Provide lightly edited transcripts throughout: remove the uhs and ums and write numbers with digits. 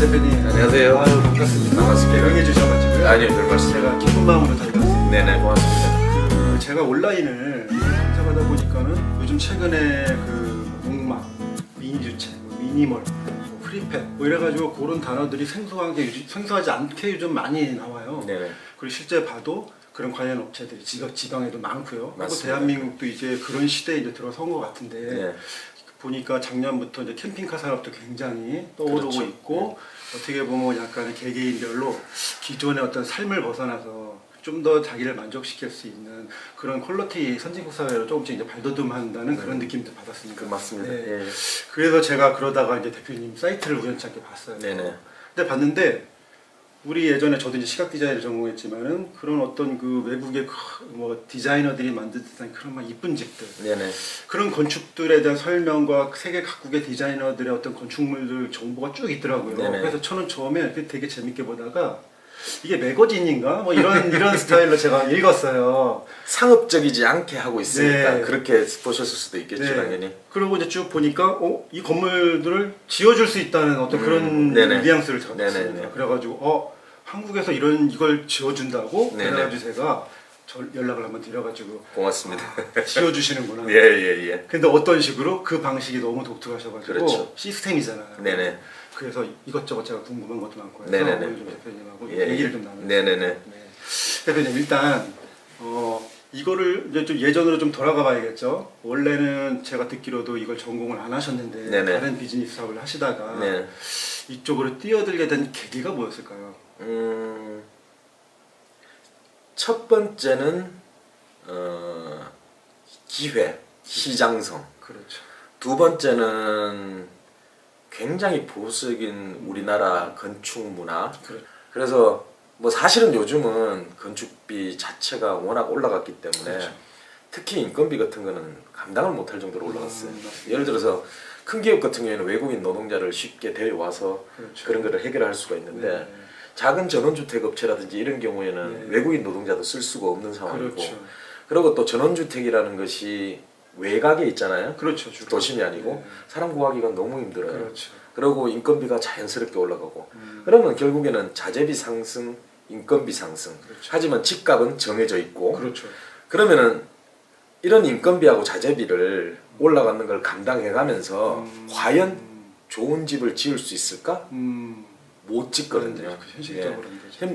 대표님. 안녕하세요. 아유, 반갑습니다. 반갑습니다. 응해 주셔가지고요. 아니요, 별 말씀. 제가 기쁜 마음으로 달려왔습니다. 네네, 고맙습니다. 제가 온라인을 찾아가다 보니까는 요즘 최근에 목막, 미니주택, 미니멀, 프리팹 이래가지고 그런 단어들이 생소하지 않게 요즘 많이 나와요. 네네. 그리고 실제 봐도 그런 관련 업체들이 지방에도 많고요. 그리고 맞습니다. 대한민국도 이제 그런 시대에 이제 들어선 것 같은데. 네. 보니까 작년부터 이제 캠핑카 산업도 굉장히 떠오르고 그렇죠. 있고 어떻게 보면 약간 개개인별로 기존의 어떤 삶을 벗어나서 좀 더 자기를 만족시킬 수 있는 그런 퀄리티 선진국 사회로 조금씩 이제 발돋움한다는 그런 느낌도 받았습니다. 맞습니다. 네. 예. 그래서 제가 그러다가 이제 대표님 사이트를 우연찮게 봤어요. 네네. 근데 봤는데 우리 예전에 저도 이제 시각 디자인을 전공했지만은 그런 어떤 외국의 디자이너들이 만든 듯한 그런 막 이쁜 집들, 네네. 그런 건축들에 대한 설명과 세계 각국의 디자이너들의 어떤 건축물들 정보가 쭉 있더라고요. 네네. 그래서 저는 처음에 되게 재밌게 보다가 이게 매거진인가 뭐 이런 스타일로 제가 읽었어요. 상업적이지 않게 하고 있으니까 네. 그렇게 보셨을 수도 있겠죠, 네. 당연히. 그리고 이제 쭉 보니까 이 건물들을 지어줄 수 있다는 어떤 그런 네네. 뉘앙스를 잡았습니다. 네네. 그래가지고 한국에서 이걸 지어준다고 네네. 그래가지고 제가 연락을 한번 드려가지고 고맙습니다. 지어주시는구나. 예. 근데 어떤 식으로 그 방식이 너무 독특하셔가지고 그렇죠. 시스템이잖아요. 네네. 그래서 이것저것 제가 궁금한 것도 많고 해서 네네네. 오늘 좀 대표님하고 예. 얘기를 좀 나누겠습니다. 네네네. 네. 대표님 일단 이거를 이제 좀 예전으로 좀 돌아가 봐야겠죠. 원래는 제가 듣기로도 이걸 전공을 안 하셨는데 네네. 다른 비즈니스 사업을 하시다가 네. 이쪽으로 뛰어들게 된 계기가 뭐였을까요? 첫 번째는 기회, 시장성. 그렇죠. 두 번째는 굉장히 보수적인 우리나라 건축 문화. 그렇죠. 그래서 뭐 사실은 요즘은 건축비 자체가 워낙 올라갔기 때문에 그렇죠. 특히 인건비 같은 거는 감당을 못할 정도로 올라갔어요. 맞습니다. 예를 들어서 큰 기업 같은 경우에는 외국인 노동자를 쉽게 데려와서 그렇죠. 그런 거를 해결할 수가 있는데 네. 작은 전원주택 업체라든지 이런 경우에는 네. 외국인 노동자도 쓸 수가 없는 상황이고 그렇죠. 그리고 또 전원주택이라는 것이 외곽에 있잖아요. 그렇죠. 도심이 아니고 네. 사람 구하기가 너무 힘들어요. 그렇죠. 그리고 인건비가 자연스럽게 올라가고 그러면 결국에는 자재비 상승, 인건비 상승. 그렇죠. 하지만 집값은 정해져 있고 그렇죠. 그러면은 이런 인건비하고 자재비를 올라가는 걸 감당해가면서 과연 좋은 집을 지을 수 있을까? 못 짓거든요. 현실적으로 예.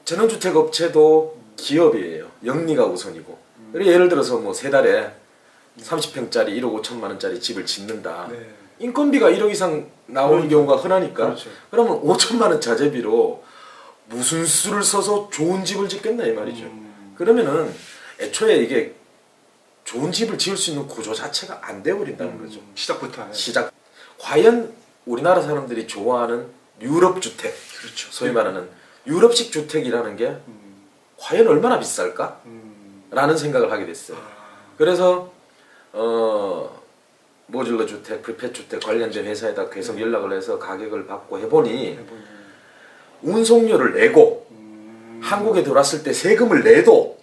전원주택 업체도 기업이에요. 영리가 우선이고. 그리고 예를 들어서 뭐 세 달에 30평짜리 1억 5천만 원짜리 집을 짓는다. 네. 인건비가 1억 이상 나오는 경우가 흔하니까. 그렇죠. 그러면 5천만 원 자재비로 무슨 수를 써서 좋은 집을 짓겠나 이 말이죠. 그러면은 애초에 이게 좋은 집을 지을 수 있는 구조 자체가 안 되어버린다는 거죠. 시작부터. 시작. 과연 우리나라 사람들이 좋아하는 유럽 주택, 그렇죠. 소위 말하는 유럽식 주택이라는 게 과연 얼마나 비쌀까? 라는 생각을 하게 됐어요. 그래서 모듈러 주택, 프리팹 주택 관련된 회사에다 계속 연락을 해서 가격을 받고 해보니 운송료를 내고 한국에 들어왔을 때 세금을 내도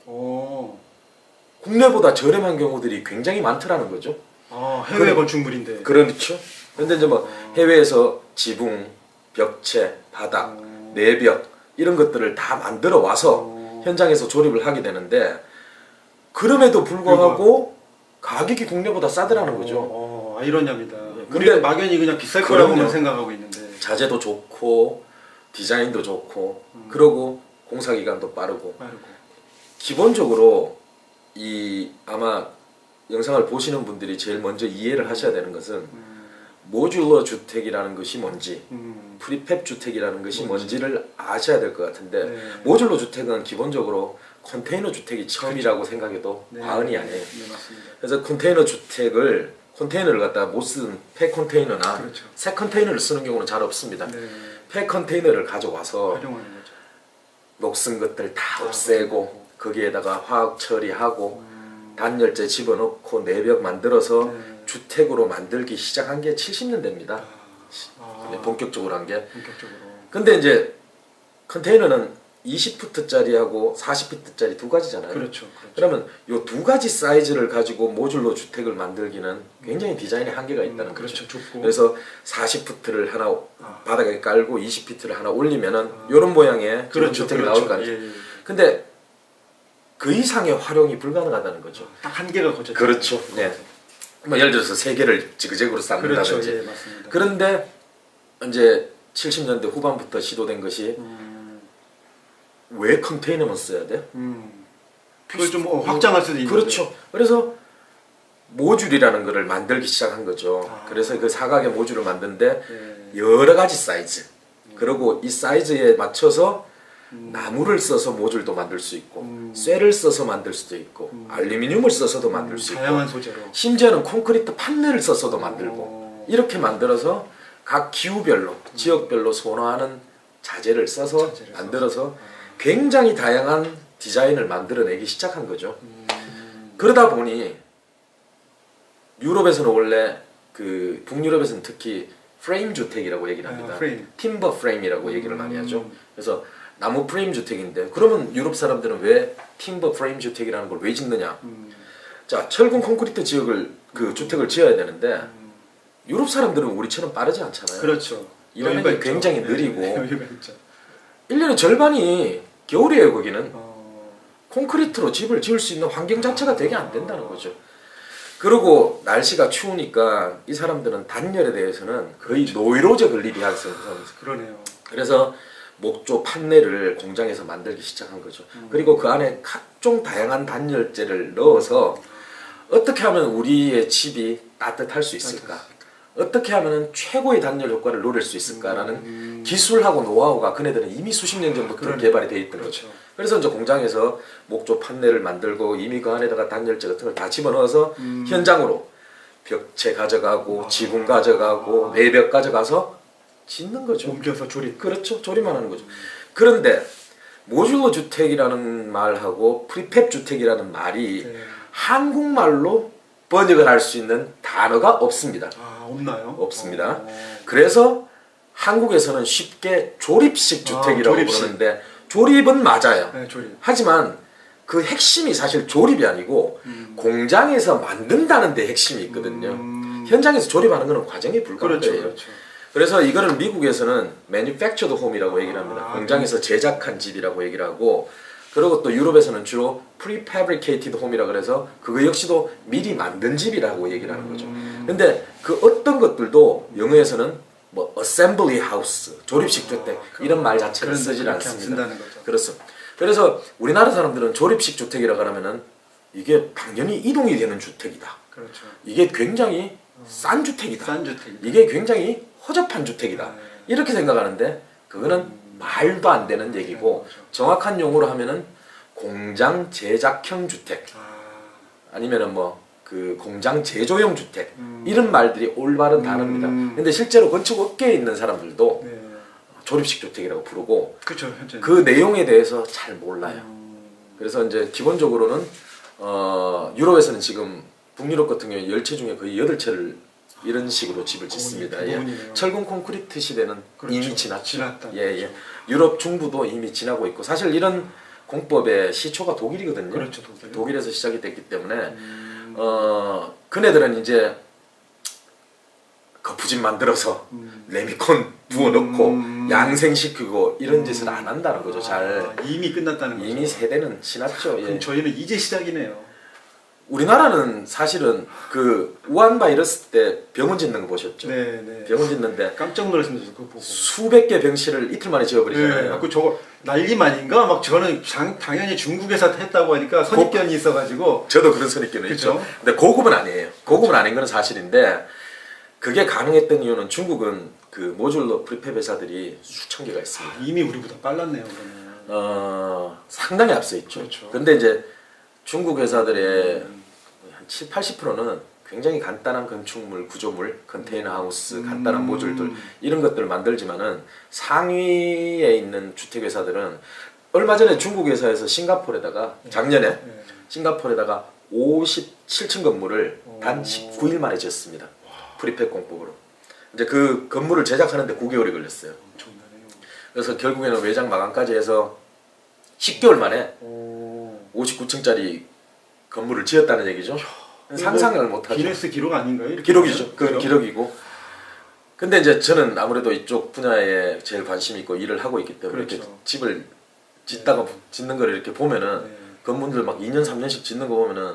국내보다 저렴한 경우들이 굉장히 많더라는 거죠. 해외 건축물인데. 그렇죠. 근데 이제 뭐 해외에서 지붕, 벽체, 바닥, 내벽 이런 것들을 다 만들어 와서 현장에서 조립을 하게 되는데 그럼에도 불구하고 가격이 국내보다 싸더라는 거죠. 아이러니합니다. 근데 우리는 막연히 그냥 비쌀 거라고만 생각하고 있는데 자재도 좋고 디자인도 좋고 그러고 공사 기간도 빠르고 기본적으로 이 아마 영상을 보시는 분들이 제일 먼저 이해를 하셔야 되는 것은 모듈러 주택이라는 것이 뭔지 프리팹 주택이라는 것이 뭔지를 아셔야 될 것 같은데 네. 모듈러 주택은 기본적으로 컨테이너 주택이 처음이라고 생각해도 네. 과언이 아니에요. 네, 맞습니다. 그래서 컨테이너를 갖다 못 쓴 폐 컨테이너나 그렇죠. 새 컨테이너를 쓰는 경우는 잘 없습니다. 네. 폐 컨테이너를 가져와서 활용하는 거죠. 녹슨 것들 다 없애고 거기에다가 화학 처리하고 단열재 집어넣고 내벽 만들어서 네. 주택으로 만들기 시작한 게 70년대입니다. 본격적으로 한 게. 본격적으로. 근데 이제 컨테이너는 20피트짜리하고 40피트짜리 두 가지잖아요. 그렇죠. 그러면 이 두 가지 사이즈를 가지고 모듈러 주택을 만들기는 굉장히 디자인에 한계가 있다는 그렇죠. 거죠. 좁고. 그래서 40피트를 하나 바닥에 깔고 20피트를 하나 올리면은 이런 모양의 그런 주택이 나올 거 아니에요. 예. 근데 그 이상의 활용이 불가능하다는 거죠. 딱 한계가 거쳤죠. 그렇죠. 네. 뭐 예를 들어서 세 개를 지그재그로 쌓는다든지. 그렇죠. 예, 맞습니다. 그런데 이제 70년대 후반부터 시도된 것이 왜 컨테이너만 써야 돼? 그걸 좀 확장할 수도 있는. 그렇죠. 그래서 모듈이라는 거를 만들기 시작한 거죠. 그래서 그 사각의 모듈을 만드는데 여러 가지 사이즈. 그리고 이 사이즈에 맞춰서 나무를 써서 모듈도 만들 수 있고 쇠를 써서 만들 수도 있고 알루미늄을 써서도 만들 수 있고 다양한 소재로. 심지어는 콘크리트 판넬을 써서도 만들고 이렇게 만들어서 각 기후별로 지역별로 선호하는 자재를 써서 만들어서 굉장히 다양한 디자인을 만들어내기 시작한 거죠. 그러다 보니 유럽에서는 원래 그 북유럽에서는 특히 프레임 주택이라고 얘기를 합니다. 팀버 프레임이라고 얘기를 많이 하죠. 그래서 나무 프레임 주택인데 그러면 유럽 사람들은 왜 팀버 프레임 주택이라는 걸 왜 짓느냐? 자, 철근 콘크리트 지역을 그 주택을 지어야 되는데 유럽 사람들은 우리처럼 빠르지 않잖아요. 그렇죠. 일하는 게 굉장히 느리고 여유가 있죠. 1년의 절반이 겨울이에요. 거기는 콘크리트로 집을 지을 수 있는 환경 자체가 되게 안 된다는 거죠. 그리고 날씨가 추우니까 이 사람들은 단열에 대해서는 거의 노이로제 걸리게 하겠어요. 그러네요. 그래서 목조 판넬을 공장에서 만들기 시작한 거죠. 그리고 그 안에 각종 다양한 단열재를 넣어서 어떻게 하면 우리의 집이 따뜻할 수 있을까? 어떻게 하면 최고의 단열 효과를 노릴 수 있을까라는 기술하고 노하우가 그네들은 이미 수십 년 전부터 개발이 되어 있던 거죠. 그래서 이제 공장에서 목조 판넬을 만들고 이미 그 안에다가 단열재 같은 걸 다 집어넣어서 현장으로 벽체 가져가고 지붕 가져가고 내벽 가져가서 짓는 거죠. 옮겨서 조립. 그렇죠. 조립만 하는 거죠. 그런데 모듈러 주택이라는 말하고 프리팹 주택이라는 말이 한국말로 번역을 할 수 있는 단어가 없습니다. 없나요? 없습니다. 그래서 한국에서는 쉽게 조립식 주택이라고 부르는데 조립은 맞아요. 네, 조립. 하지만 그 핵심이 사실 조립이 아니고 공장에서 만든다는 데 핵심이 있거든요. 현장에서 조립하는 것은 과정이 불가능해요. 그렇죠. 그래서 이거는 미국에서는 manufactured home이라고 얘기를 합니다. 공장에서 제작한 집이라고 얘기를 하고 그리고 또 유럽에서는 주로 prefabricated home이라 그래서 그거 역시도 미리 만든 집이라고 얘기를 하는 거죠. 근데 그 어떤 것들도 영어에서는 뭐 assembly house, 조립식 주택 이런 말 자체를 쓰질 않습니다. 그렇습니다. 그래서 우리나라 사람들은 조립식 주택이라고 하면은 이게 당연히 이동이 되는 주택이다. 그렇죠. 이게 굉장히 싼 주택이다. 싼 주택이다. 이게 굉장히 허접한 주택이다. 이렇게 생각하는데 그거는 말도 안 되는 얘기고 정확한 용어로 하면은 공장 제작형 주택 아니면은 뭐 그 공장 제조용 주택 이런 말들이 올바른 단어입니다. 근데 실제로 건축 업계에 있는 사람들도 조립식 주택이라고 부르고 그렇죠. 현재 그 내용에 대해서 잘 몰라요. 그래서 이제 기본적으로는 유럽에서는 지금 북유럽 같은 경우에 10채 중에 거의 8채를 이런 식으로 집을 짓습니다. 철근 콘크리트 시대는 이미 지났죠. 유럽 중부도 이미 지나고 있고 사실 이런 공법의 시초가 독일이거든요. 그렇죠, 독일에서 시작이 됐기 때문에 그네들은 이제 거푸집 만들어서 레미콘 부어넣고 양생시키고 이런 짓을 안 한다는 거죠. 잘 이미 끝났다는 거죠. 이미 세대는 지났죠. 그럼 예. 저희는 이제 시작이네요. 우리나라는 사실은 그 우한 바이러스 때 병원 짓는 거 보셨죠? 네. 병원 짓는데 깜짝 놀랐습니다. 그거 보고. 수백 개 병실을 이틀 만에 지어버리잖아요. 그 저거 난리만인가? 막 저는 당연히 중국에서 했다고 하니까 선입견이 있어가지고. 저도 그런 선입견은 그쵸? 있죠. 근데 고급은 아니에요. 고급은 아닌 건 사실인데 그게 가능했던 이유는 중국은 그 모듈러 프리팹 회사들이 수천 개가 있습니다. 이미 우리보다 빨랐네요. 그러면. 상당히 앞서 있죠. 그렇죠. 근데 이제 중국 회사들의 한 70~80%는 굉장히 간단한 건축물, 구조물, 컨테이너 하우스, 간단한 모듈들 이런 것들을 만들지만은 상위에 있는 주택 회사들은 얼마 전에 중국 회사에서 싱가포르에다가 작년에 싱가포르에다가 57층 건물을 단 19일 만에 지었습니다. 프리팹 공법으로. 이제 그 건물을 제작하는데 9개월이 걸렸어요. 엄청나네요. 그래서 결국에는 외장 마감까지 해서 10개월 만에 59층짜리 건물을 지었다는 얘기죠. 상상을 못하죠. 기네스 기록 아닌가요? 이렇게 기록이죠. 그 기록이고. 근데 이제 저는 아무래도 이쪽 분야에 제일 관심 있고 일을 하고 있기 때문에 그렇죠. 이렇게 집을 짓다가 짓는 걸 이렇게 보면은 건물들 막 2년 3년씩 짓는 거 보면은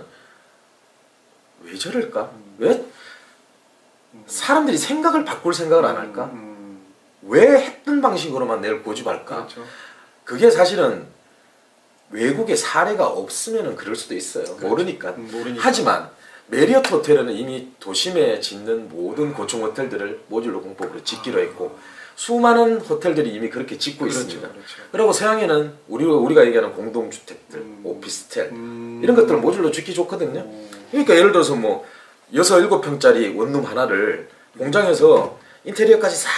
왜 저럴까? 왜 사람들이 생각을 바꿀 생각을 안 할까? 왜 했던 방식으로만 내일 고집할까? 그렇죠. 그게 사실은 외국에 사례가 없으면 그럴 수도 있어요. 그렇죠. 모르니까. 모르니까. 하지만 메리어트 호텔은 이미 도심에 짓는 모든 고층 호텔들을 모듈러 공법으로 짓기로 했고 수많은 호텔들이 이미 그렇게 짓고 그렇죠. 있습니다. 그렇죠. 그리고 서양에는 우리가 얘기하는 공동주택들, 오피스텔 이런 것들은 모듈러 짓기 좋거든요. 그러니까 예를 들어서 뭐 6, 7평짜리 원룸 하나를 공장에서 인테리어까지 싹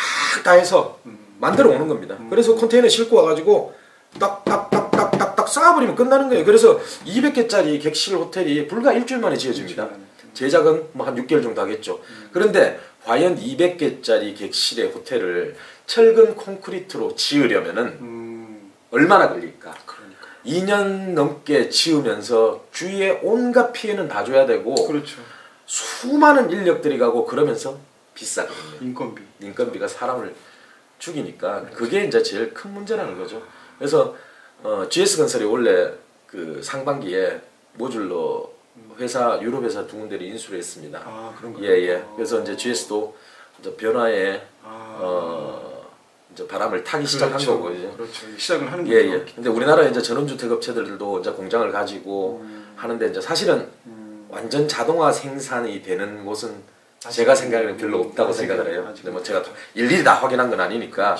다 해서 만들어 오는 겁니다. 그래서 컨테이너 싣고 와가지고 딱딱딱딱딱딱 쌓아버리면 끝나는 거예요. 그래서 200개짜리 객실 호텔이 불과 일주일 만에 지어집니다. 제작은 뭐 한 6개월 정도 하겠죠. 그런데 과연 200개짜리 객실의 호텔을 철근 콘크리트로 지으려면은 얼마나 걸릴까? 그러니까. 2년 넘게 지으면서 주위에 온갖 피해는 다 줘야 되고 그렇죠. 수많은 인력들이 가고 그러면서 비싸거든요. 인건비가 사람을 죽이니까 그게 이제 제일 큰 문제라는 거죠. 그래서 GS건설이 원래 그 상반기에 모듈러 회사 유럽 회사 두 군데를 인수를 했습니다. 아, 그런가요? 예. 그래서 이제 GS도 이제 변화에 이제 바람을 타기 시작한 거고 이제. 그렇죠. 시작을 하는 거죠. 예. 근데 우리나라 이제 전원주택 업체들도 이제 공장을 가지고 하는데 이제 사실은 완전 자동화 생산이 되는 곳은 제가 생각에는 별로 없다고 생각을 해요. 근데 뭐 제가 일일이 다 확인한 건 아니니까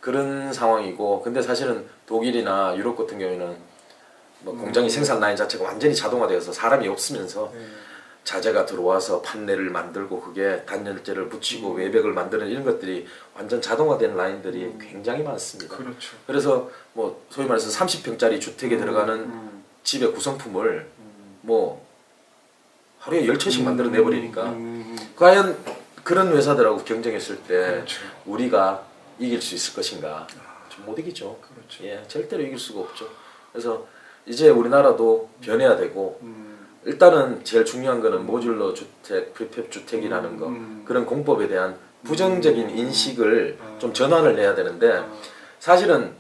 그런 상황이고, 근데 사실은 독일이나 유럽 같은 경우에는 뭐 공장이 생산 라인 자체가 완전히 자동화되어서 사람이 없으면서 자재가 들어와서 판넬을 만들고 그게 단열재를 붙이고 외벽을 만드는 이런 것들이 완전 자동화된 라인들이 굉장히 많습니다. 그렇죠. 그래서 뭐 소위 말해서 30평짜리 주택에 들어가는 집의 구성품을 뭐 하루에 10채씩 만들어 내버리니까 과연 그런 회사들하고 경쟁했을 때 그렇죠. 우리가 이길 수 있을 것인가? 좀 못 이기죠. 그렇죠. 예, 절대로 이길 수가 없죠. 그래서 이제 우리나라도 변해야 되고 일단은 제일 중요한 거는 모듈러 주택, 프리팹 주택이라는 거 그런 공법에 대한 부정적인 인식을 좀 전환을 해야 되는데 사실은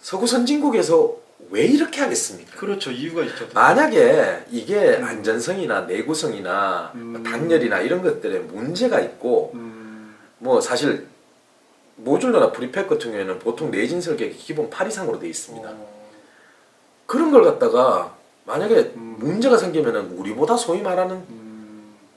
서구 선진국에서 왜 이렇게 하겠습니까? 그렇죠. 이유가 있죠. 만약에 이게 안전성이나 내구성이나 단열이나 이런 것들에 문제가 있고 뭐 사실 모듈러나 프리팹 같은 경우에는 보통 내진 설계가 기본 8 이상으로 되어 있습니다. 그런 걸 갖다가 만약에 문제가 생기면은 우리보다 소위 말하는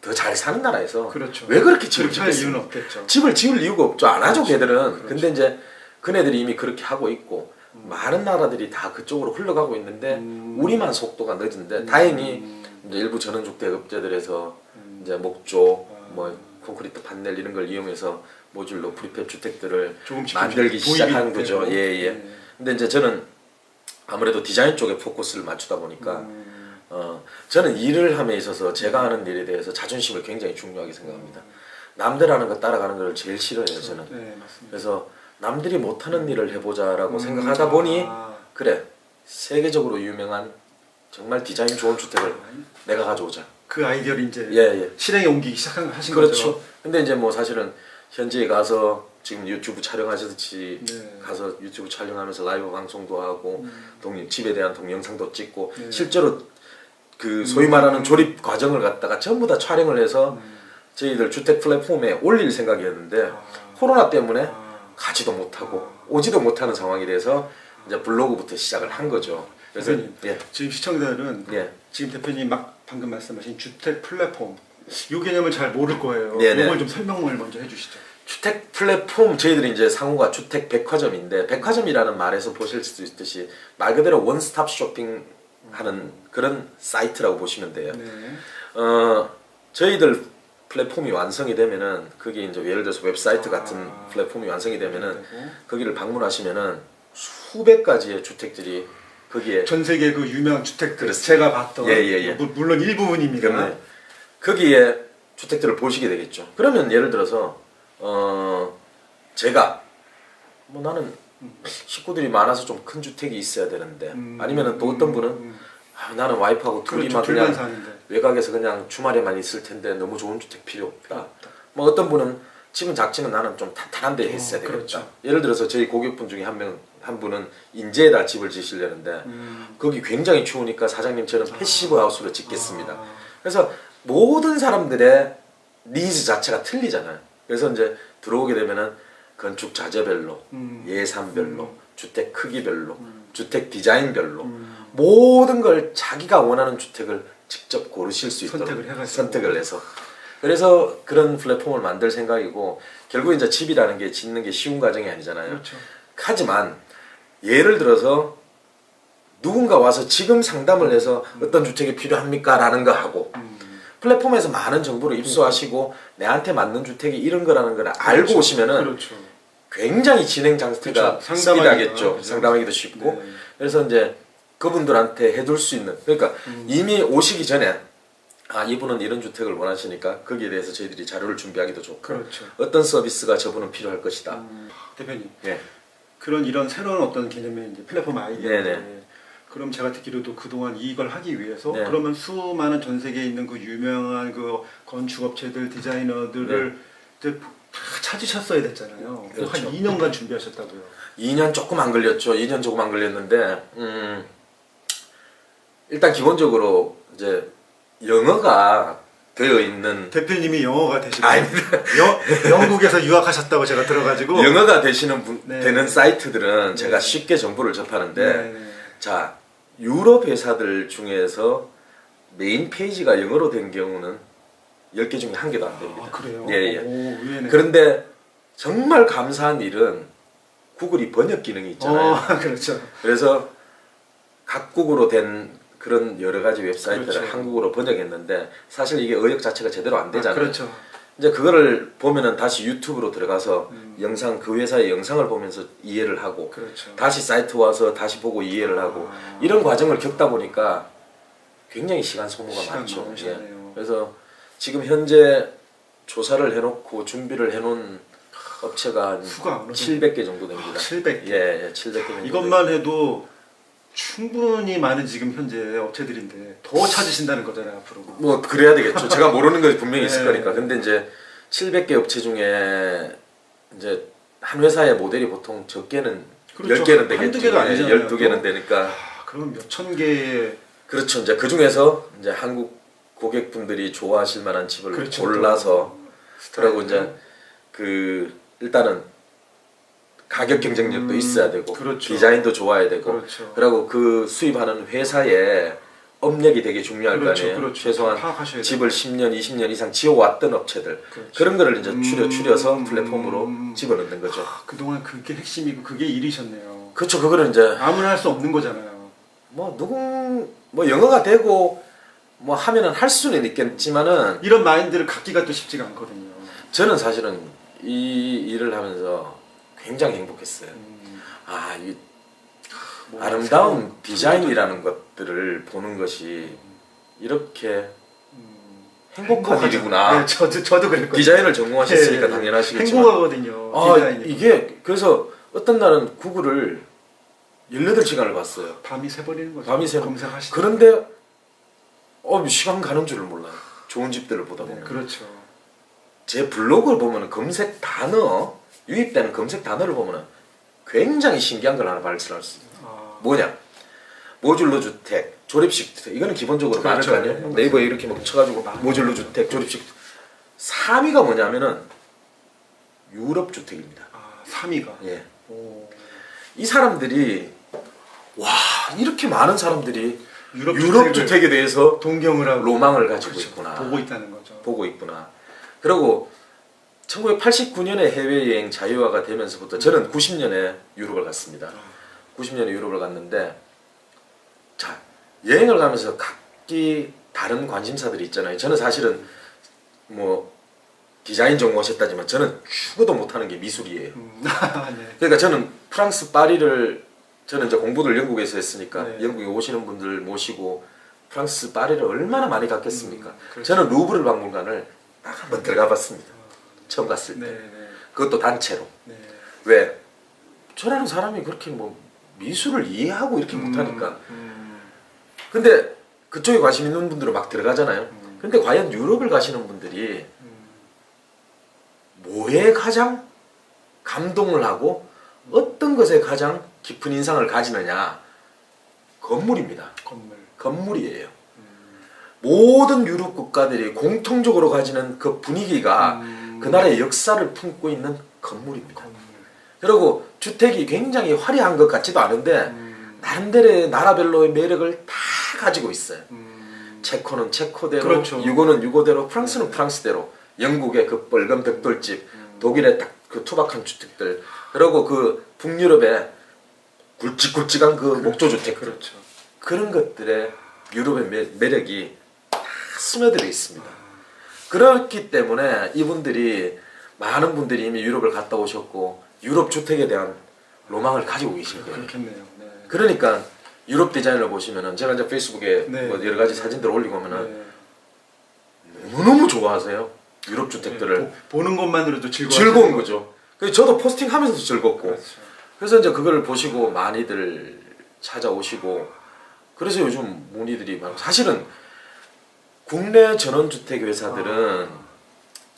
더 잘 사는 나라에서 그렇죠. 왜 그렇게 집을 그렇게 할 짓겠습니까? 이유는 없겠죠. 집을 지을 이유가 없죠. 안 하죠, 그렇죠. 걔들은. 그렇죠. 근데 이제 그네들이 이미 그렇게 하고 있고 많은 나라들이 다 그쪽으로 흘러가고 있는데 우리만 속도가 늦은데 다행히 이제 일부 전원주택 업체들에서 이제 목조, 뭐 콘크리트 판넬 이런 걸 이용해서 모듈러 프리팹 주택들을 조금씩 만들기 시작하는 거죠. 되고. 근데 이제 저는 아무래도 디자인 쪽에 포커스를 맞추다 보니까 저는 일을 함에 있어서 제가 하는 일에 대해서 자존심을 굉장히 중요하게 생각합니다. 남들 하는 거 따라가는 걸 제일 싫어해요, 저는. 네, 맞습니다. 그래서 남들이 못하는 일을 해보자라고 생각하다 보니 그래 세계적으로 유명한 정말 디자인 좋은 주택을 내가 가져오자 그 아이디어를 이제 예, 예. 실행에 옮기기 하신 그렇죠. 거죠. 근데 이제 뭐 사실은 현지에 가서 지금 유튜브 촬영하셨듯이 네. 가서 유튜브 촬영하면서 라이브 방송도 하고 집에 대한 동영상도 찍고 네. 실제로 그 소위 말하는 조립 과정을 갖다가 전부 다 촬영을 해서 저희들 주택 플랫폼에 올릴 생각이었는데 코로나 때문에 가지도 못하고 오지도 못하는 상황이 돼서 이제 블로그부터 시작을 한 거죠. 그래서 대표님, 예. 지금 시청자들은 예. 지금 대표님 막 방금 말씀하신 주택 플랫폼 이 개념을 잘 모를 거예요. 네네. 이걸 좀 설명을 먼저 해주시죠. 주택 플랫폼 저희들이 이제 상호가 주택 백화점인데 백화점이라는 말에서 보실 수 있듯이 말 그대로 원스톱 쇼핑하는 그런 사이트라고 보시면 돼요. 네. 저희들 플랫폼이 완성이 되면은 그게 이제 예를 들어서 웹사이트 같은 아. 플랫폼이 완성이 되면은 되고. 거기를 방문하시면은 수백 가지의 주택들이 거기에 전 세계 그 유명 주택들 그렇습니다. 제가 봤던 예. 물론 일부분입니다. 그러면 거기에 주택들을 보시게 되겠죠. 그러면 예를 들어서 제가 뭐 나는 식구들이 많아서 좀 큰 주택이 있어야 되는데 아니면은 또 어떤 분은 나는 와이프하고 둘이만 그렇죠. 둘만 그냥 사는데. 외곽에서 그냥 주말에만 있을 텐데 너무 좋은 주택 필요 없다. 뭐 어떤 분은 집은 작지만 나는 좀 탄탄한 데 있어야 되겠다. 그렇죠. 예를 들어서 저희 고객분 중에 한 분은 인제에다 집을 지시려는데 거기 굉장히 추우니까 사장님처럼 패시브 하우스로 짓겠습니다. 그래서 모든 사람들의 니즈 자체가 틀리잖아요. 그래서 이제 들어오게 되면은 건축 자재별로, 예산별로, 주택 크기별로, 주택 디자인별로 모든 걸 자기가 원하는 주택을 직접 고르실 수 있도록 선택을 해서 그래서 그런 플랫폼을 만들 생각이고 결국 이제 집이라는 게 짓는 게 쉬운 과정이 아니잖아요. 그렇죠. 하지만 예를 들어서 누군가 와서 지금 상담을 해서 어떤 주택이 필요합니까? 라는 거 하고 플랫폼에서 많은 정보를 입수하시고 내한테 맞는 주택이 이런 거라는 걸 알고 그렇죠. 오시면은 그렇죠. 굉장히 진행 장치가 그렇죠. 스피드하겠죠. 상담하기도 쉽고. 네. 그래서 이제 그분들한테 해둘 수 있는 그러니까 이미 오시기 전에 이분은 이런 주택을 원하시니까 거기에 대해서 저희들이 자료를 준비하기도 좋고 그렇죠. 어떤 서비스가 저분은 필요할 것이다. 대표님 예. 이런 새로운 어떤 개념의 이제 플랫폼 아이디어인데 네네. 그럼 제가 듣기로도 그동안 이걸 하기 위해서 네. 그러면 수많은 전 세계에 있는 그 유명한 그 건축업체들 디자이너들을 이제 다 찾으셨어야 됐잖아요. 그렇죠. 한 2년간 준비하셨다고요. 2년 조금 안 걸렸죠. 2년 조금 안 걸렸는데 일단 기본적으로 이제 영어가 되어 있는 대표님이 영어가 되시고 아닙니다. 영국에서 유학하셨다고 제가 들어가지고 영어가 되시는 네. 되는 사이트들은 네. 제가 쉽게 정보를 접하는데 네. 자 유럽 회사들 중에서 메인 페이지가 영어로 된 경우는 10개 중에 1개도 안 됩니다. 그래요? 예. 오, 의외네요. 그런데 정말 감사한 일은 구글이 번역 기능이 있잖아요. 그렇죠. 그래서 각국으로 된 그런 여러 가지 웹사이트를 그렇죠. 한국어로 번역했는데 사실 이게 의역 자체가 제대로 안 되잖아요. 그렇죠. 이제 그거를 보면은 다시 유튜브로 들어가서 영상 그 회사의 영상을 보면서 이해를 하고 그렇죠. 다시 사이트 와서 다시 보고 이해를 하고 이런 과정을 겪다 보니까 굉장히 시간 소모가 많죠. 많으셨네요. 그래서 지금 현재 조사를 해놓고 준비를 해놓은 업체가 한 수가 어느 700개 정도 됩니다. 700개. 예, 700개 정도. 이것만 해도 충분히 많은 지금 현재 업체들인데 더 찾으신다는 거잖아요 앞으로. 뭐 그래야 되겠죠. 제가 모르는 것이 분명히 있을 네. 거니까. 근데 이제 700개 업체 중에 이제 한 회사의 모델이 보통 적게는 그렇죠. 10개는 되겠죠. 한두 개가 아니잖아요. 12개는 되니까. 그럼 몇천 개의 그렇죠. 이제 그 중에서 이제 한국 고객분들이 좋아하실 만한 집을 그렇죠. 골라서 그러고 스타일을. 이제 그 일단은 가격 경쟁력도 있어야 되고 그렇죠. 디자인도 좋아야 되고 그렇죠. 그리고 그 수입하는 회사의 업력이 되게 중요할 그렇죠. 거 아니에요. 그렇죠. 최소한 파악하셔야 집을 10년, 20년 이상 지어왔던 업체들 그렇죠. 그런 거를 이제 추려서 플랫폼으로 집어넣는 거죠. 그동안 그게 핵심이고 그게 일이셨네요. 그렇죠. 그거를 이제 아무나 할 수 없는 거잖아요. 뭐 영어가 되고 뭐 하면은 할 수는 있겠지만은 이런 마인드를 갖기가 또 쉽지가 않거든요. 저는 사실은 이 일을 하면서 굉장히 행복했어요. 이 아름다운 디자인이라는 것들을 보는 것이 이렇게 행복한 행복하죠. 일이구나. 네, 저도 그랬거든요. 디자인을 전공하셨으니까 네, 당연하시겠지만 행복하거든요. 디자인이. 이게 그래서 어떤 날은 구글을 18시간을 봤어요. 밤이 새버리는 거죠. 밤이 새 검색하시다. 그런데 시간 가는 줄을 몰라요. 좋은 집들을 보다 보면. 그렇죠. 제 블로그를 보면 검색 단어, 유입되는 검색 단어를 보면 굉장히 신기한 걸 하나 발견할 수 있어요. 뭐냐? 모듈러 주택, 조립식 주택. 이거는 기본적으로 그렇죠. 많을 거 아니에요? 네, 네이버에 이렇게 막 쳐가지고 모듈러 주택, 조립식 3위가 뭐냐면은 유럽 주택입니다. 3위가. 예. 오. 이 사람들이 와 이렇게 많은 사람들이 유럽 유럽 주택에 대해서 동경을 하고 로망을 가지고 그렇죠. 있구나. 보고 있다는 거죠. 보고 있구나. 그리고 1989년에 해외여행 자유화가 되면서부터 저는 90년에 유럽을 갔습니다. 90년에 유럽을 갔는데 자 여행을 가면서 각기 다른 관심사들이 있잖아요. 저는 사실은 뭐 디자인 전공하셨다지만 저는 죽어도 못하는 게 미술이에요. 네. 그러니까 저는 프랑스 파리를 저는 이제 공부를 영국에서 했으니까 네. 영국에 오시는 분들 모시고 프랑스 파리를 얼마나 많이 갔겠습니까? 그렇죠. 저는 루브르 박물관을 딱 한번 들어가 봤습니다. 처음 갔을 때. 네, 네. 그것도 단체로. 네. 왜? 저라는 사람이 그렇게 뭐 미술을 이해하고 이렇게 못하니까. 근데 그쪽에 관심 있는 분들은 막 들어가잖아요. 근데 과연 유럽을 가시는 분들이 뭐에 가장 감동을 하고 어떤 것에 가장 깊은 인상을 가지느냐? 건물입니다. 건물이에요. 모든 유럽 국가들이 공통적으로 가지는 그 분위기가 그 나라의 역사를 품고 있는 건물입니다. 그리고 주택이 굉장히 화려한 것 같지도 않은데 나름대로의 나라별로의 매력을 다 가지고 있어요. 체코는 체코대로, 그렇죠. 유고는 유고대로, 프랑스는 프랑스대로, 영국의 그 빨간 벽돌집, 독일의 딱 그 투박한 주택들, 그리고 그 북유럽의 굵직굵직한 그 목조주택, 그렇죠. 그런 것들의 유럽의 매력이 다 스며들어 있습니다. 그렇기 때문에 이분들이 많은 분들이 이미 유럽을 갔다 오셨고 유럽 주택에 대한 로망을 가지고 계신 거예요. 그렇겠네요. 네. 그러니까 유럽 디자인을 보시면은 제가 이제 페이스북에 네. 뭐 여러 가지 사진들 올리고 하면은 네. 너무너무 좋아하세요. 유럽 주택들을 보는 것만으로도 즐거운 거죠. 그래서 저도 포스팅하면서도 즐겁고. 그렇죠. 그래서 이제 그걸 보시고 많이들 찾아오시고 그래서 요즘 문의들이 많고 사실은 국내 전원주택 회사들은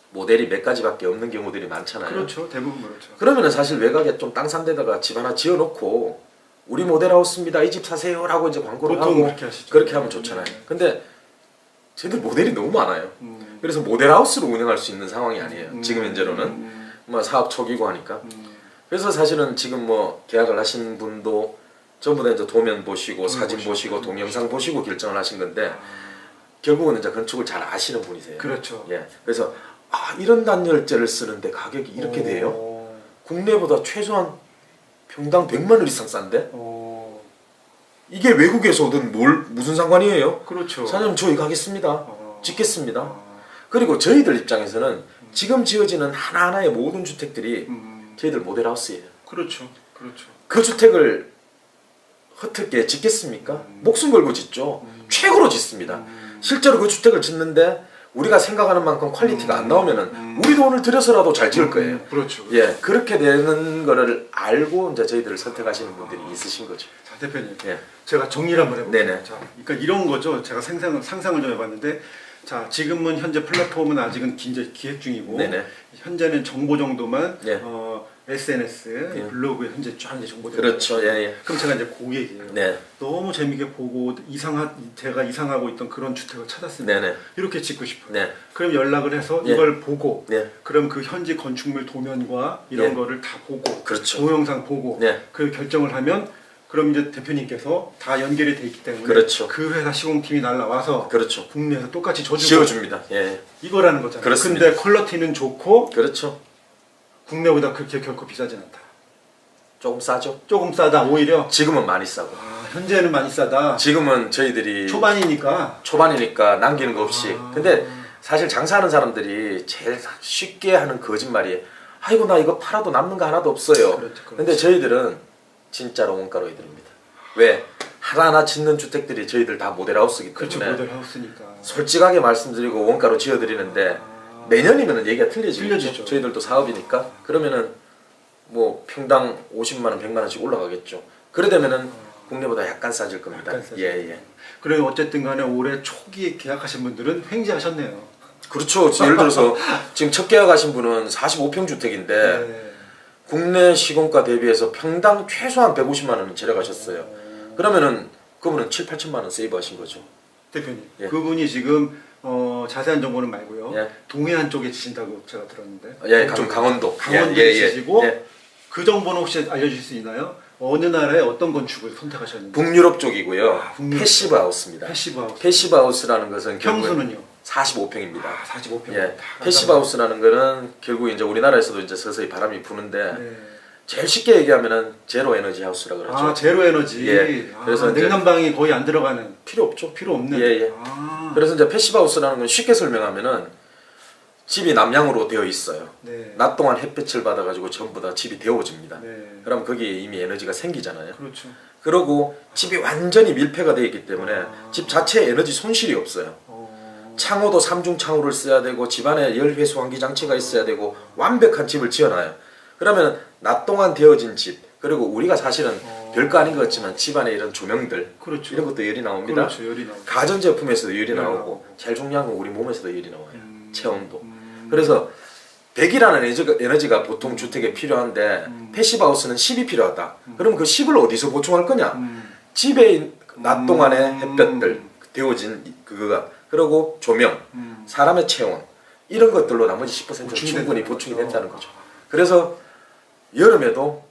모델이 몇 가지밖에 없는 경우들이 많잖아요. 그렇죠. 대부분 그렇죠. 그러면은 사실 외곽에 좀 땅 산 데다가 집 하나 지어놓고 우리 모델하우스입니다. 이 집 사세요라고 이제 광고를 보통 하고 그렇게 하시죠. 그렇게 하면 좋잖아요. 네. 근데 쟤들 모델이 너무 많아요. 그래서 모델하우스로 운영할 수 있는 상황이 아니에요. 지금 현재로는 뭐 사업 초기고 하니까. 그래서 사실은 지금 뭐 계약을 하신 분도 전부 다 이제 도면 보시고 사진 보시고 동영상 보시고 결정을 하신 건데 결국은 이제 건축을 잘 아시는 분이세요. 그렇죠. 예. 그래서 이런 단열재를 쓰는데 가격이 이렇게 돼요? 국내보다 최소한 평당 100만 원 이상 싼데? 이게 외국에서든 무슨 상관이에요? 그렇죠. 사장님 저 이거 하겠습니다. 짓겠습니다. 그리고 저희들 입장에서는 지금 지어지는 하나하나의 모든 주택들이 저희들 모델하우스예요. 그렇죠. 그렇죠. 그 주택을 허특게 짓겠습니까? 목숨 걸고 짓죠. 최고로 짓습니다. 실제로 그 주택을 짓는데 우리가 생각하는 만큼 퀄리티가 안 나오면은 우리 돈을 들여서라도 잘 지을 거예요. 그렇죠. 예, 그렇게 되는 거를 알고 이제 저희들을 선택하시는 분들이 있으신 거죠. 자, 대표님. 예. 제가 정리를 한번 해볼게요. 네네. 자, 그러니까 이런 거죠. 제가 상상을 좀 해봤는데, 자, 지금은 현재 플랫폼은 아직은 이제 기획 중이고, 네네. 현재는 정보 정도만 예. SNS, 예. 블로그에 현재 쫙 이제 정보들. 그렇죠. 예, 예. 그럼 제가 이제 그 얘기예요. 네. 너무 재밌게 보고 제가 이상하고 있던 그런 주택을 찾았습니다. 네네. 이렇게 짓고 싶어요. 네. 그럼 연락을 해서 예. 이걸 보고, 네. 그럼 그 현지 건축물 도면과 이런 예. 거를 다 보고, 그렇죠. 동영상 보고, 네. 그 결정을 하면, 그럼 이제 대표님께서 다 연결이 돼 있기 때문에 그렇죠. 그 회사 시공팀이 날라와서 그렇죠. 국내에서 똑같이 져주고 지어줍니다. 예. 이거라는 거잖아요. 그렇습니다. 근데 퀄리티는 좋고 그렇죠. 국내보다 그렇게 결코 비싸진 않다. 조금 싸죠. 조금 싸다 오히려. 지금은 많이 싸고. 현재는 많이 싸다. 지금은 저희들이 초반이니까 남기는 거 없이. 근데 사실 장사하는 사람들이 제일 쉽게 하는 거짓말이 아이고 나 이거 팔아도 남는 거 하나도 없어요. 그렇죠. 근데 저희들은 진짜로 원가로 해드립니다. 왜? 하나하나 짓는 주택들이 저희들 다 모델하우스이기 때문에 그렇죠. 모델하우스니까. 솔직하게 말씀드리고 원가로 지어드리는데 매년이면 얘기가 틀려지죠. 틀려지죠. 저희들도 사업이니까. 그러면은 뭐 평당 50만 원, 100만 원씩 올라가겠죠. 그래 되면은 국내보다 약간 싸질 겁니다. 약간 싸질 예, 예. 그럼 어쨌든 간에 올해 초기에 계약하신 분들은 횡재하셨네요. 그렇죠. 예를 들어서 지금 첫 계약하신 분은 45평 주택인데 네. 국내 시공가 대비해서 평당 최소한 150만 원은 절약하셨어요. 그러면은 그분은 7, 8천만 원 세이브하신 거죠. 대표님, 예. 그분이 지금 자세한 정보는 말고요. 예. 동해안 쪽에 지신다고 제가 들었는데. 예, 그쪽, 강원도. 강원도에 예, 예, 지시고 예. 그 정보는 혹시 알려주실 수 있나요? 어느 나라의 어떤 건축을 선택하셨는지. 북유럽 쪽이고요. 아, 북유럽. 패시브 하우스입니다. 패시브 하우스. 패시브 하우스라는 것은 평수는요? 45평입니다. 45평. 예, 패시브 하우스라는 거는 결국 이제 우리나라에서도 이제 서서히 바람이 부는데 네. 제일 쉽게 얘기하면은 제로 에너지 하우스라 그러죠. 아, 제로 에너지. 예. 그래서 이제 냉난방이 거의 안 들어가는. 필요 없죠. 필요 없는. 예, 예. 아. 그래서 이제 패시브 하우스라는 건 쉽게 설명하면은 집이 남향으로 되어 있어요. 네. 낮 동안 햇볕을 받아가지고 전부 다 집이 데워집니다. 네. 그럼 거기에 이미 에너지가 생기잖아요. 그렇죠. 그러고 집이 완전히 밀폐가 되어 있기 때문에 집 자체에 에너지 손실이 없어요. 창호도 삼중 창호를 써야 되고 집안에 열 회수 환기 장치가 있어야 되고 완벽한 집을 지어놔요. 그러면 낮 동안 데워진 집, 그리고 우리가 사실은 별거 아닌 것 같지만 집안에 이런 조명들, 그렇죠. 이런 것도 열이 나옵니다. 그렇죠. 열이 나오고. 가전제품에서도 열이 열이 나오고 나오고. 제일 중요한 건 우리 몸에서도 열이 나와요. 체온도. 그래서 100이라는 에너지가 보통 주택에 필요한데 패시브 하우스는 10이 필요하다. 그럼 그 10을 어디서 보충할 거냐? 집에 낮 동안의 햇볕들, 데워진 그거가, 그리고 조명, 사람의 체온, 이런 것들로 나머지 10%는 충분히 보충이 된다는 거죠. 그래서 여름에도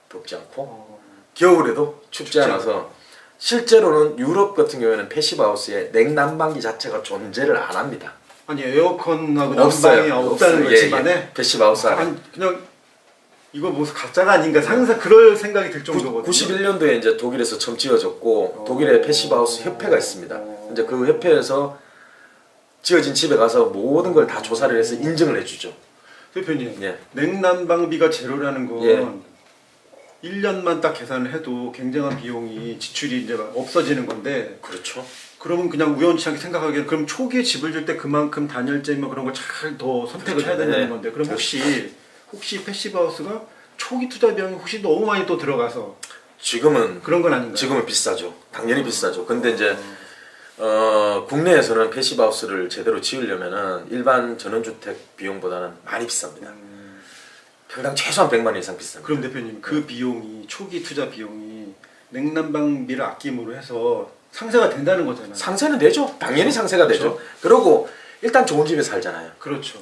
덥지 않고 겨울에도 춥지 않아서 실제로는 유럽 같은 경우에는 패시브 하우스에 냉난방기 자체가 존재를 안 합니다. 아니 에어컨하고 없어요. 난방이 없다는 거 예, 집안에. 예. 패시브 하우스 안에. 아니 그냥 이거 무슨 가짜가 아닌가 상상 그럴 생각이 들 정도거든요. 91년도에 이제 독일에서 처음 지어졌고 독일의 패시브 하우스 협회가 있습니다. 이제 그 협회에서 지어진 집에 가서 모든 걸 다 조사를 해서 인증을 해주죠. 대표님, 예. 냉난방비가 제로라는 건 예. 1년만 딱 계산을 해도 굉장한 비용이 지출이 이제 없어지는 건데 그렇죠. 그러면 그냥 우연치 않게 생각하기에는 그럼 초기에 집을 질 때 그만큼 단열재 뭐 그런 걸 잘 더 선택을 그렇죠. 해야 된다는 네. 건데 그럼 혹시 패시브 하우스가 초기 투자 비용이 혹시 너무 많이 또 들어가서 지금은 그런 건 아닌가요? 지금은 비싸죠. 당연히 비싸죠. 근데 이제 국내에서는 패시브 하우스를 제대로 지으려면은 일반 전원주택 비용보다는 많이 비쌉니다. 평당 최소한 100만 원 이상 비쌉니다. 그럼 대표님 그 비용이 초기 투자 비용이 냉난방비를 아낌으로 해서 상세가 된다는 거잖아요. 상세는 되죠. 당연히 상세가 그렇죠. 되죠. 그리고 일단 좋은 집에 살잖아요. 그렇죠.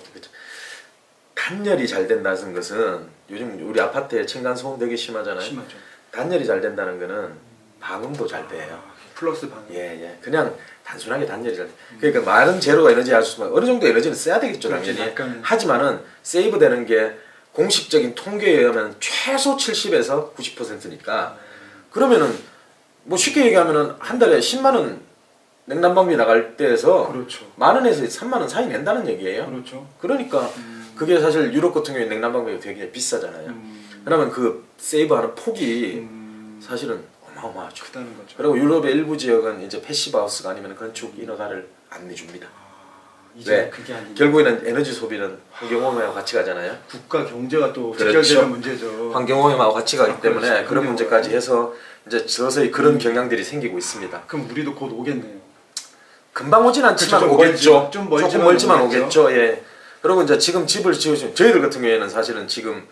단열이 잘 된다는 것은 요즘 우리 아파트에 층간 소음 되게 심하잖아요. 심하죠. 단열이 잘 된다는 거는 방음도 잘 돼요. 플러스 방. 예. 그냥 단순하게 단열이 잘 돼. 그러니까 많은 제로 에너지 할 수, 어느 정도 에너지는 써야 되겠죠, 그렇지, 당연히. 약간. 하지만은 세이브 되는 게 공식적인 통계에 의하면 최소 70에서 90%니까 그러면은 뭐 쉽게 얘기하면은 한 달에 10만 원 냉난방비 나갈 때에서 그렇죠. 만 원에서 3만 원 사이 낸다는 얘기예요. 그렇죠. 그러니까 그게 사실 유럽 같은 경우에 냉난방비가 되게 비싸잖아요. 그러면 그 세이브하는 폭이 사실은 어마어마하죠. 크다는 거죠. 그리고 유럽의 일부 지역은 이제 패시브 하우스가 아니면 건축 인허가를 안 내줍니다. 이제 왜? 그게 아니고 결국에는 에너지 소비는 환경오염하고 같이 가잖아요. 국가 경제가 또 그렇죠. 직결되는 문제죠. 환경오염하고 같이 가기 때문에 그렇죠. 그런 문제까지 환경오염. 해서 이제 서서히 그런 경향들이 생기고 있습니다. 그럼 우리도 곧 오겠네요. 금방 오진 않지만 그쵸, 좀 오겠죠. 좀 조금 멀지만 오겠죠. 예. 그리고 이제 지금 집을 지으시는 저희들 같은 경우에는 사실은 지금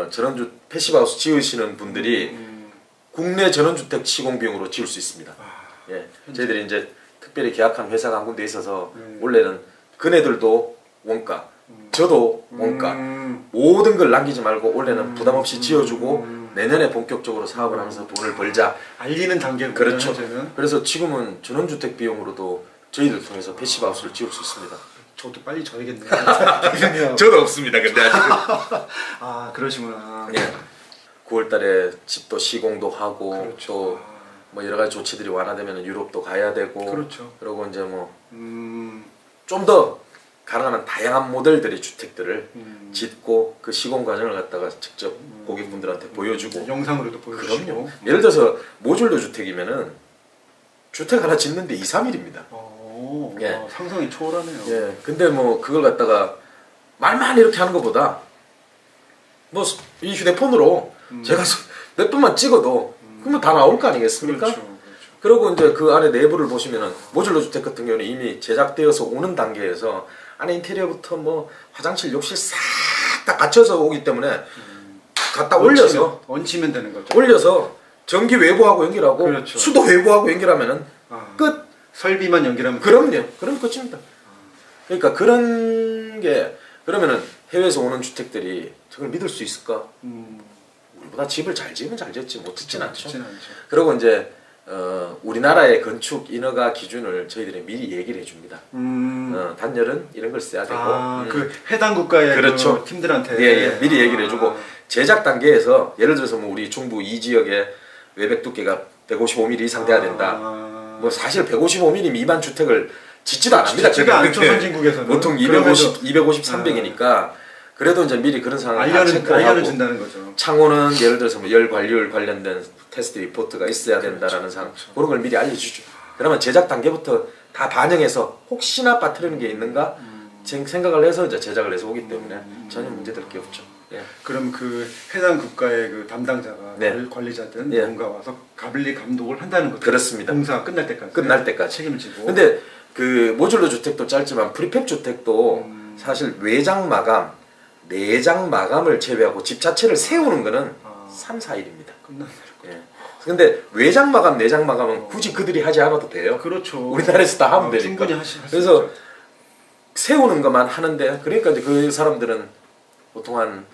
전원주 패시브 하우스 지으시는 분들이 국내 전원주택 시공 비용으로 지을 수 있습니다. 예. 저희들이 이제 특별히 계약한 회사가 한 군데 있어서 원래는 그네들도 원가, 저도 원가, 모든 걸 남기지 말고 원래는 부담 없이 지어주고 내년에 본격적으로 사업을 하면서 돈을 벌자. 알리는 단계는 그렇죠. 현재는. 그래서 지금은 전원주택 비용으로도 저희들 통해서 패시브 하우스를 지을 수 있습니다. 저도 빨리 져야겠네요. 저도 없습니다. 근데 아직은. 아 그러시구나. 예. 9월달에 집도 시공도 하고 그렇죠. 또 뭐 여러 가지 조치들이 완화되면 유럽도 가야 되고. 그렇죠. 그리고 이제 뭐 좀 더 가능한 다양한 모델들의 주택들을 짓고 그 시공 과정을 갖다가 직접 고객분들한테 보여주고. 영상으로도 보여주시고. 그럼요. 예를 들어서 모듈러 주택이면은 주택 하나 짓는데 2, 3일입니다. 예. 상상이 초월하네요. 예. 근데 뭐 그걸 갖다가 말만 이렇게 하는 것보다 뭐 이 휴대폰으로 제가 몇 분만 찍어도 그러면 다 나올 거 아니겠습니까? 그렇죠. 그리고 이제 그 안에 내부를 보시면은 모듈러 주택 같은 경우는 이미 제작되어서 오는 단계에서 안에 인테리어부터 뭐 화장실, 욕실 싹 다 갖춰서 오기 때문에 갖다 올려서 얹히면 되는 거죠. 올려서 전기 외부하고 연결하고 그렇죠. 수도 외부하고 연결하면은 끝. 설비만 연결하면 그럼요. 그럼 끝입니다. 그러니까 그런 게 그러면은 해외에서 오는 주택들이 저걸 믿을 수 있을까? 우리보다 집을 잘 지으면 잘 지었지 못 짓진 않죠. 그리고 이제 우리나라의 건축 인허가 기준을 저희들이 미리 얘기를 해줍니다. 단열은 이런 걸 써야 되고 그 해당 국가의 그렇죠. 그 팀들한테 예, 미리 얘기를 해주고 제작 단계에서 예를 들어서 뭐 우리 중부 이 지역에 외벽 두께가 155mm 이상 돼야 된다. 뭐 사실 155mm 미만 주택을 짓지도 않습니다. 제가 안쪽 선진국에서는 보통 250, 300이니까 그래도 이제 미리 그런 상황을 알려는 준다는 거죠. 창호는 예를 들어서 뭐 열 관리율 관련된 테스트 리포트가 있어야 된다라는 상황 그런 걸 미리 알려주죠. 그러면 제작 단계부터 다 반영해서 혹시나 빠뜨리는 게 있는가 생각을 해서 이제 제작을 해서 오기 때문에 전혀 문제될 게 없죠. 예. 그럼 그 해당 국가의 그 담당자가 관리자든 예. 누군가 와서 가블리 감독을 한다는 거죠. 그렇습니다. 공사가 끝날 때까지 책임을 지고. 근데 그 모듈러 주택도 짧지만 프리팹 주택도 사실 외장 마감, 내장 마감을 제외하고 집 자체를 세우는 거는 3, 4일입니다. 끝난다. 예. 근데 외장 마감, 내장 마감은 굳이 그들이 하지 않아도 돼요. 그렇죠. 우리나라에서 다 하면 되니까. 충분히 하시. 그래서 세우는 것만 하는데 그러니까 이제 그 사람들은 보통 한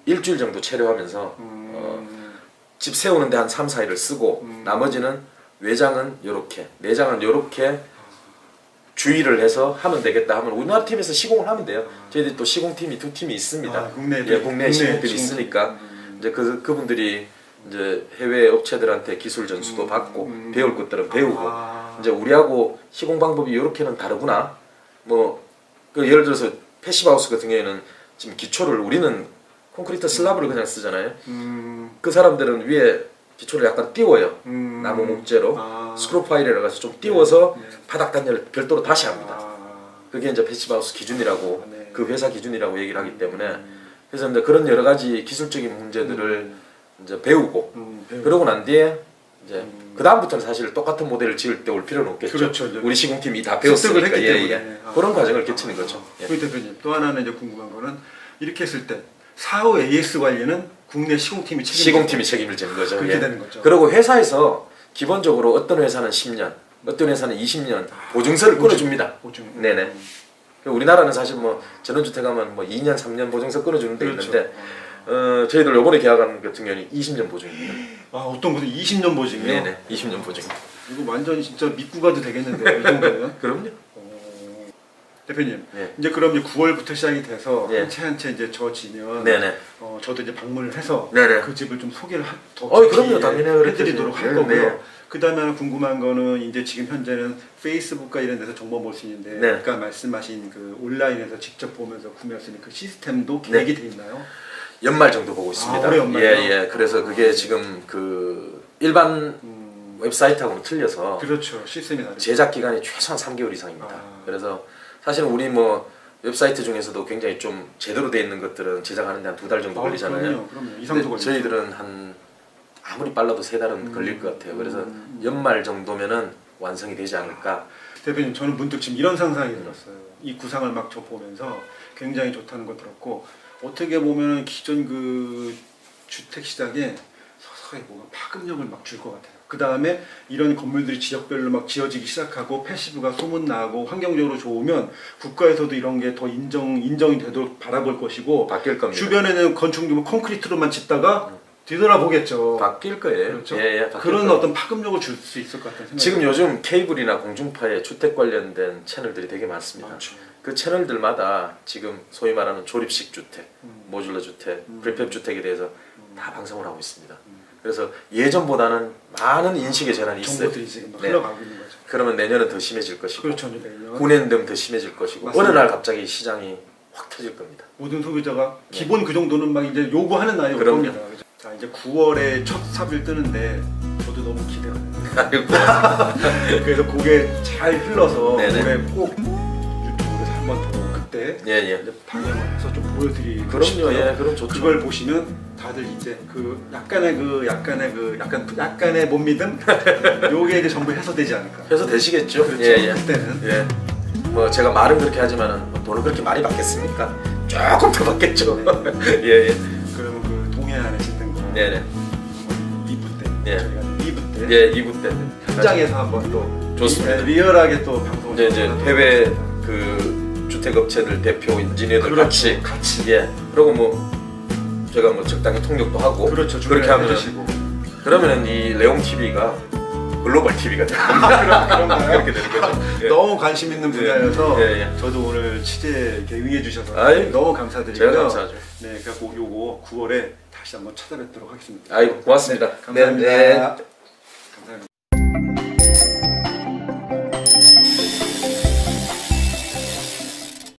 일주일 정도 체류하면서 집 세우는데 한 3, 4일을 쓰고 나머지는 외장은 요렇게 내장은 요렇게 주의를 해서 하면 되겠다 하면 우리나라 팀에서 시공을 하면 돼요. 저희들이 또 시공팀이 2팀이 있습니다. 국내 시공팀이 있으니까 이제 그분들이 이제 해외 업체들한테 기술 전수도 받고 배울 것들은 배우고 이제 우리하고 시공 방법이 요렇게는 다르구나. 뭐 그 예를 들어서 패시브 하우스 같은 경우에는 지금 기초를 우리는 콘크리트 슬라브를 그냥 쓰잖아요. 그 사람들은 위에 기초를 약간 띄워요. 나무 목재로 스크루 파일이라고 해서 좀 띄워서 바닥 단열을 별도로 다시 합니다. 그게 이제 패시브 하우스 기준이라고 그 회사 기준이라고 얘기를 하기 때문에 그래서 이제 그런 여러 가지 기술적인 문제들을 이제 배우고 그러고 난 뒤에 이제 그 다음부터는 사실 똑같은 모델을 지을 때 올 필요는 없겠죠. 그렇죠. 우리 시공팀이 다 배웠으니까 그런 과정을 거치는 거죠. 그 대표님 또 하나는 이제 궁금한 거는 이렇게 했을 때 사후 AS 관리는 국내 시공팀이 책임을 지는 거죠. 그렇게 되는 거죠. 그리고 회사에서 기본적으로 어떤 회사는 10년, 어떤 회사는 20년 보증서를 끊어줍니다. 네네. 우리나라는 사실 뭐 전원주택하면 뭐 2년, 3년 보증서 끊어주는 데 있는데 저희들 이번에 계약한 같은 경우는 20년 보증입니다. 어떤 곳은 20년 보증이요? 네네, 20년 보증. 이거 완전히 진짜 믿고 가도 되겠는데요, 이 정도면? 그럼요. 대표님, 이제 그럼 이제 9월부터 시작이 돼서 한 채 이제 져지면 저도 이제 방문을 해서 그 집을 좀 소개를 더 그럼요, 당연히 해드리도록 할 거고요. 그 다음에 궁금한 거는 이제 지금 현재는 페이스북과 이런 데서 정보 볼 수 있는데 아까 말씀하신 그 온라인에서 직접 보면서 구매할 수 있는 그 시스템도 계획이 돼 있나요? 연말 정도 보고 있습니다. 올해 연말요? 그래서 그게 지금 그 일반 웹사이트하고는 틀려서 그렇죠. 시스템이 다르죠. 제작 기간이 최소한 3개월 이상입니다. 그래서 사실 우리 뭐 웹사이트 중에서도 굉장히 좀 제대로 돼 있는 것들은 제작하는데 한 2달 정도 걸리잖아요. 그럼요. 이상도 걸리죠. 저희들은 한 아무리 빨라도 3달은 걸릴 것 같아요. 그래서 연말 정도면은 완성이 되지 않을까. 대표님, 저는 문득 지금 이런 상상이 들었어요. 이 구상을 막 저 보면서 굉장히 좋다는 거 들었고 어떻게 보면 기존 그 주택 시장에 서서히 뭔가 파급력을 막 줄 것 같아요. 그 다음에 이런 건물들이 지역별로 막 지어지기 시작하고 패시브가 소문나고 환경적으로 좋으면 국가에서도 이런 게 더 인정이 되도록 바라볼 것이고 바뀔 겁니다. 주변에는 건축물 콘크리트로만 짓다가 뒤돌아보겠죠. 바뀔 거예요. 그렇죠? 바뀔 그런 거예요. 어떤 파급력을 줄 수 있을 것 같다는 생각이 지금 요즘 케이블이나 공중파에 주택 관련된 채널들이 되게 많습니다. 많죠. 그 채널들마다 지금 소위 말하는 조립식 주택, 모듈러 주택, 프리팹 주택에 대해서 다 방송을 하고 있습니다. 그래서 예전보다는 많은 인식의 전환이 있어요. 정보들이 지금 흘러가고 있는 거죠. 그러면 내년은 더 심해질 것이고, 그렇죠, 내년. 후년 되면 더 심해질 것이고, 맞습니다. 어느 날 갑자기 시장이 확 터질 겁니다. 모든 소비자가 기본 그 정도는 막 이제 요구하는 날이 올 겁니다. 자, 이제 9월에 첫 삽을 뜨는데 저도 너무 기대가 돼요. 그래서 그게 잘 흘러서 올해 꼭 유튜브에서 한 번 더 그때 때 예, 예. 이제 방영을 해서 좀 보여드리고 그럼요. 싶어요. 예, 그럼 좋죠. 그걸 보시면 다들 이제 그 약간의 못 믿음 요게 이제 전부 해소되지 않을까. 해서 되시겠죠. 그렇죠. 예, 예. 그때는 예. 뭐 제가 말은 그렇게 하지만은 뭐 돈을 그렇게 많이 받겠습니까? 조금 더 받겠죠. 예, 예. 그러면 그 동해안에 짓는 거 네, 네. 2부 때 예. 저희가 2부 때 예, 2부 때 현장에서 한번 또 좋습니다. 리얼하게 또 방송을 이제 하도록 해외 하겠습니다. 그 주택업체들 대표 인지니어들 그렇죠. 같이 예. 그리고 뭐 제가 뭐 적당히 통역도 하고 그렇죠. 그렇게 하면은 해주시고. 그러면은 이 레옹 TV가 글로벌 TV가 되는 그런가요? 그렇게 되는 거죠. 예. 너무 관심 있는 분야여서 예, 예. 저도 오늘 취재 이렇게 응해주셔서 아이, 너무 감사드리고요. 제가 감사하죠. 네, 그래서 요거 9월에 다시 한번 찾아뵙도록 하겠습니다. 아이고 고맙습니다. 감사합니다. 네, 네. 감사합니다.